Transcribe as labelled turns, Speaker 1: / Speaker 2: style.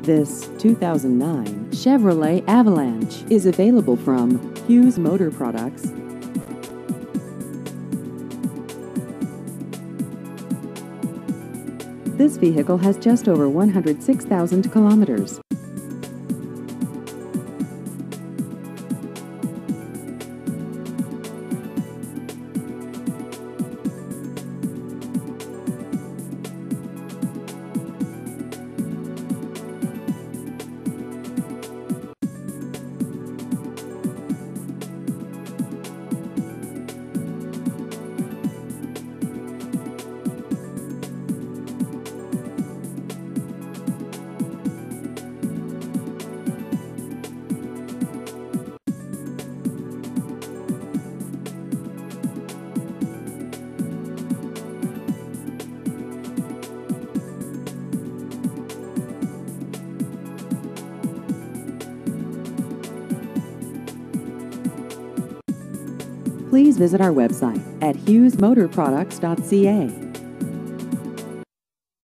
Speaker 1: This 2009 Chevrolet Avalanche is available from Hughes Motor Products. This vehicle has just over 106,000 kilometers. Please visit our website at hughesmotorproducts.ca.